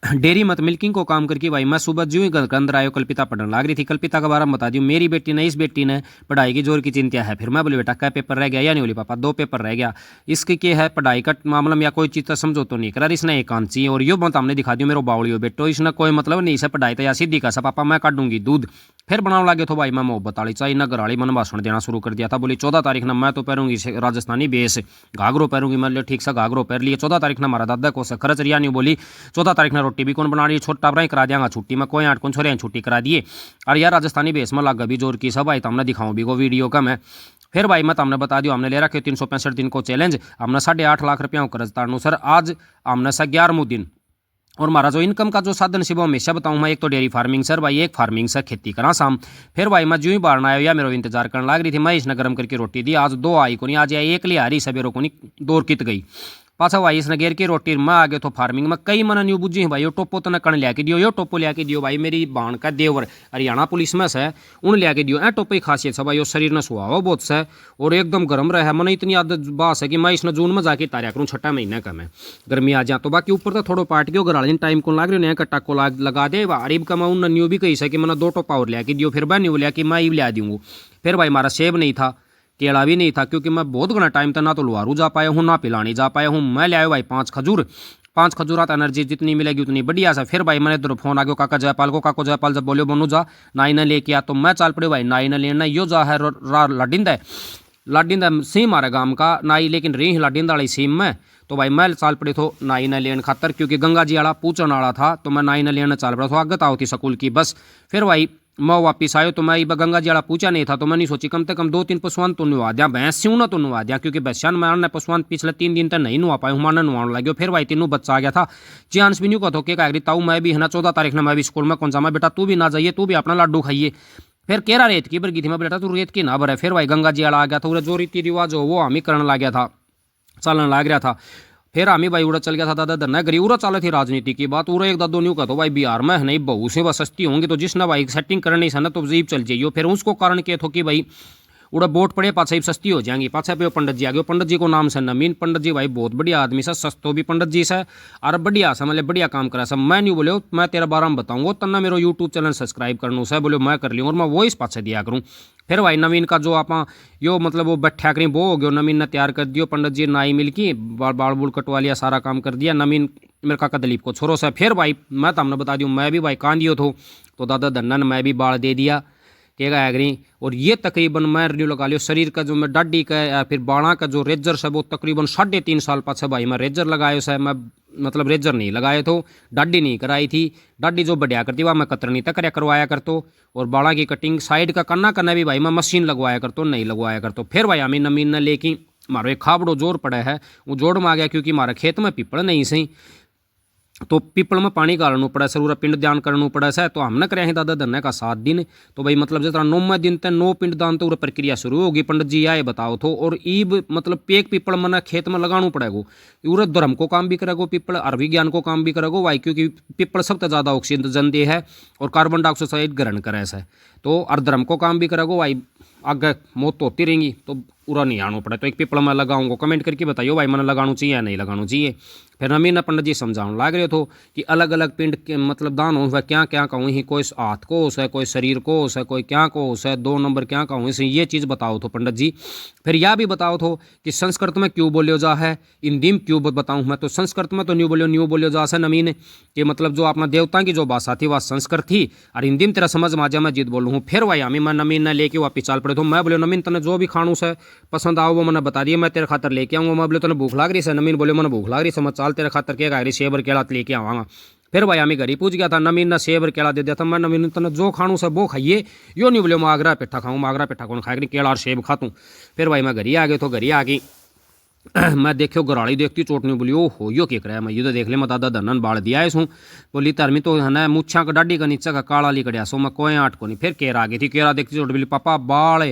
Dairy मत milking को काम करके भाई मैं सुबह जो ही घर अंदर आयो कल्पिता पढ़ने लग रही थी। कल्पिता के बारे में बता दी मेरी बेटी ने, इस बेटी ने पढ़ाई की जोर की चिंता है। फिर मैं बोले बेटा क्या पेपर रह गया, या नहीं बोली पापा 2 पेपर रह गया। इसकी क्या है पढ़ाई का मामला में या कोई चीज़ समझो तो नहीं करा, इसने एक आंची और यो मत हमने दिखा दी मेरे बावली हो बेटो, इसने कोई मतलब नहीं, इसे पढ़ाई तो या सीधी का सा पापा मैं काटूंगी दूध। फिर बनाने लगे तो भाई मैं मोहब्बत वाली चाय ना घर वाली मन भाषण देना शुरू कर दिया था। बोली 14 तारीख ना मैं तो पहनूंगी राजस्थानी बेस घाघरो पहनूंगी। मैं लिया ठीक सा घाघरो पहन लिए। 14 तारीख ना हमारा दादा को खर्च रिया नहीं बोली 14 तारीख ना रोटी भी कौन बना रही, छोटा बरा करा दिया छुट्टी में कोई 8 कौन छोरे छुट्टी करा दिए। और यार राजस्थानी बेस में लगा भी जोर की सब आई तो हमने दिखाऊँ भी वो वीडियो का मैं। फिर भाई मैं हमने बता दियो हमने ले रखे 365 दिन को चैलेंज, हमने 8.5 लाख रुपया कर्ज ताड़ू सर। आज हमने सा 11वां दिन और हमारा जो इनकम का जो साधन से वो हमेशा बताऊँ मैं, एक तो डेयरी फार्मिंग सर भाई, एक फार्मिंग सर खेती करा शाम। फिर भाई मैं जो ही बाहर आया या मेरा इंतजार करने लग रही थी, मैं इसने गर्म करके रोटी दी। आज 2 आई को नहीं, आज एक ले आ रही सवेरों को नहीं 2 कित गई पाछा भाई इसने घेर की रोटी मैं आ गए तो फार्मिंग में कई मन न्यू बुझी भाई। यो टोपो तो कण लिया के दियो, यो टोपो लिया के दियो भाई मेरी बाण का देवर हरियाणा पुलिस में से उन लिया के दियो। ए टोपो की खासियत है भाई यो शरीर ने सुहाव बहुत से और एकदम गर्म रहा है। मन इतनी आदत बास है कि मैं इसने जून में जाके तारिया करूँ 6 महीने का मैं गर्मी आ जा तो बाकी ऊपर तो थोड़ा पाट गयो घर टाइम को लाग रही कट्टा को लगा दे अरीब का मैं उन न्यू भी कही कि मैंने 2 टोपा और लिया के दियो। फिर मैं न्यू लिया कि मैं ही लिया दूँगा। फिर भाई हमारा सेब नहीं था, केला भी नहीं था क्योंकि मैं बहुत घना टाइम था ना तो लुहारू जा पाया हूँ ना पिलानी जा पाया हूँ। मैं ले आया भाई 5 खजूर, 5 खजूरात एनर्जी जितनी मिलेगी उतनी बढ़िया सा। फिर भाई मैंने इधर फोन आ गया काका जयपाल को, काको जयपाल जब बोलो बनू जा नाई ने लेके आ तो मैं चाल पड़े भाई नाई ने लेना यो जा है लाडिंदा लाडिंदा सीम मारे गांव का नाई लेकिन रही लाडिंदा वाली सीम में। तो भाई मैं चाल पड़े थो नाई ने लेने खातर क्योंकि गंगा जी वाला पूछने वाला था तो मैं नाई ने लेने चाल पड़ा था। आगत होती स्कूल की बस। फिर भाई मैं वापिस आयो तो मैं गंगा जी वाला पूछा नहीं था तो मैंने सोची कम से कम 2-3 पशुआन तो नुआ दिया, भैंस स्यू ना तो नुआ दिया क्योंकि भैंसियान मैं पशुआन पिछले 3 दिन तक नहीं नुआ पाया हूँ, माना नुआने लगे। फिर भाई 3 बच्चा आ गया था चांस भी नहीं कहता कि कह ताऊ मैं भी है ना 14 तारीख ना मैं भी स्कूल में कौन सा मैं बेटा तू भी ना जाइए तू भी अपना लाडू खाइए। फिर केरा रेत की बरगी थी मैं बेटा तू रेत की ना भरे। फिर भाई गंगा जी वाला आ गया था जो रीति रिवाज हो वो हम ही करने लग गया था, चलने लग गया था। फिर आमी भाई उड़ा चल गया था दादा धरना गरी उड़ा चले थी राजनीति की बात उड़ा एक दादो न्यू का तो भाई बिहार में है नहीं बहु से वह सस्ती होंगी तो जिसने भाई सेटिंग करनी है ना तो जीप चल जाइए। फिर उसको कारण के थो कि भाई उड़ा वोट पड़े पाछा ही सस्ती हो जाएंगी। पाछा पे पंडित जी आ गए, पंडित जी को नाम से नमीन पंडित जी भाई बहुत बढ़िया आदमी से सस्तो भी पंडित जी से और बढ़िया सा मतलब बढ़िया काम करा सब। मैं नहीं बोले मैं तेरा बारे में बताऊंगा तना मेरा यूट्यूब चैनल सब्सक्राइब करना से बोलो मैं कर लियो और मैं वॉइस पाछे दिया करूँ। फिर भाई नवीन का जो आप यो मतलब वो बैठा करें वो हो गया नवीन ने तैयार कर दियो पंडित जी नाई मिल की बाल बुल कटवा लिया सारा काम कर दिया नवीन मेरे काका दलीप को छोरो से। फिर भाई मैं तो हमने बता दूँ मैं भी भाई कांदियो थो तो दादा धन्ना ने मैं भी बाल दे दिया के एग्री। और ये तकरीबन मैं रिन्यू लगा लियो शरीर का जो मैं डाडी का या फिर बाणा का जो रेजर है वो तकरीबन 3.5 साल पाछे भाई मैं रेजर लगायो से। मैं मतलब रेजर नहीं लगाए तो डाडी नहीं कराई थी, डाडी जो बढ़िया करती वह मैं कतरनी तक करवाया करतो और बाणा की कटिंग साइड का करना करना भी भाई मैं मशीन लगवाया करतो नहीं लगवाया करतो। फिर भाई हमें नमीन ने लेके मारो एक खाबड़ो जोर पड़ा है वो जोड़ में आ गया क्योंकि हमारे खेत में पीपल नहीं सही तो पीपल में पानी गालना पड़ा सर पूरा पिंड दान करना पड़ा सर। तो हमने करे हैं दादा धन्ने का 7 दिन तो भाई मतलब जिस तरह 9वें दिन तक 9 पिंड दान तो पूरा प्रक्रिया शुरू होगी। पंडित जी आए बताओ तो और ईब मतलब पेक पीपल मना खेत में लगाना पड़ेगा पूरा धर्म को काम भी करेगो पीपल और विज्ञान को काम भी करेगो भाई क्योंकि पीपल सबसे ज़्यादा ऑक्सीजन दे है और कार्बन डाइऑक्साइड ग्रहण करे से तो और धर्म को काम भी करेगो भाई आगे मौत तो होती रहेंगी तो पूरा नहीं आना पड़े। तो एक पीपल मैं लगाऊंगा कमेंट करके बताइए भाई मैंने लगाना चाहिए या नहीं लगाना चाहिए। फिर नमीन ने पंडित जी समझाने लग रहे थे कि अलग अलग पिंड के मतलब दान हो वह क्या क्या कहूँ ही कोई हाथ को है कोई शरीर को है कोई क्या को है 2 नंबर क्या कहूँ से ये चीज़ बताओ तो पंडित जी। फिर यह भी बताओ तो कि संस्कृत में क्यों बोलियो जा है हिंदी में क्यों बताऊँ मैं तो संस्कृत में तो न्यू बोलियो जा है नमीन कि मतलब जो अपना देवता की जो भाषा थी वह संस्कृत थी और हिंदी में तेरा समझ में आ जाए मैं जीत बोलूँ हूँ। फिर भाई हमें मैं नमीन ने लेके वापिस चाल पड़े तो मैं बोलो नमीन तने जो भी खानू से पसंद आओ वो मैंने बता दिया मैं तेरे खातर लेके आऊँगा। मैं बोले तने भूख लाग रही है नमीन बोले मैंने भूख लाग रही है मैं चाल तेरे खातर क्या गायरी सेबर केला लेके आवागा। फिर भाई हमें घर ही पूछ गया था नमीन ने सेबर केला दे दिया था मैं नमीन तने जो खानू से वो खाइए यो नहीं बोले मैं आगरा पेठा खाऊँ आगरा पेठा कौन खाएगी केला और सेब खातूँ। फिर भाई मैं घर ही आ गए तो घर ही आ गई मैं देखो गराड़ी देखती चोट नहीं बोली ओ हो यो क्या कराया मैं ये तो देख ले मैं दादा धनन बाल दिया है बोली धर्मी तो है ना मुच्छा का डाडी का नीचा का काला ली कड़िया सो मैं कोई 8 को नहीं। फिर केरा आ गई थी केरा देखती चोट बोली पापा बाल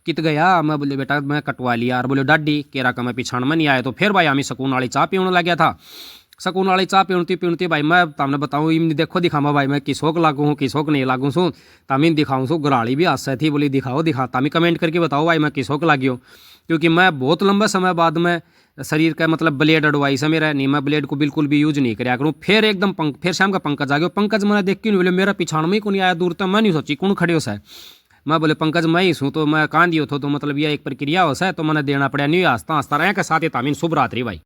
कित गया मैं बोले बेटा मैं कटवा लिया और बोले डाडी केरा का मैं पिछाण में नहीं आया। तो फिर भाई हमें सकून वाली चाय पीने लग गया था सकून वाली चाह पीणती भाई मैं तमने बताऊँ इमनी देखो दिखावा भाई मैं किसोक लागू हूँ किसोक नहीं लागू छूँ तमीन दिखाऊँ छूँ गराड़ी भी हाथ से थी बोली दिखाओ तमी कमेंट करके बताओ भाई मैं किसोक लागी हो क्योंकि मैं बहुत लंबा समय बाद में शरीर का मतलब ब्लेड एडवाइस है मेरा नहीं मैं ब्लेड को बिल्कुल भी यूज नहीं कराया करूँ। फिर एकदम फिर शाम का पंकज आ गया पंकज मैंने देख क्यों नहीं बोले मेरा पिछाड़ में ही कौन आया दूर तक मैं नहीं सोची कौन खड़े हो सा मैं बोले पंकज मैं ही हूँ तो मैं कान दियो तो मतलब यह एक प्रक्रिया हो सा तो मैंने देना पड़ा नहीं हंसता हंसता रहे के साथ ही तामीन शुभ रात्रि भाई।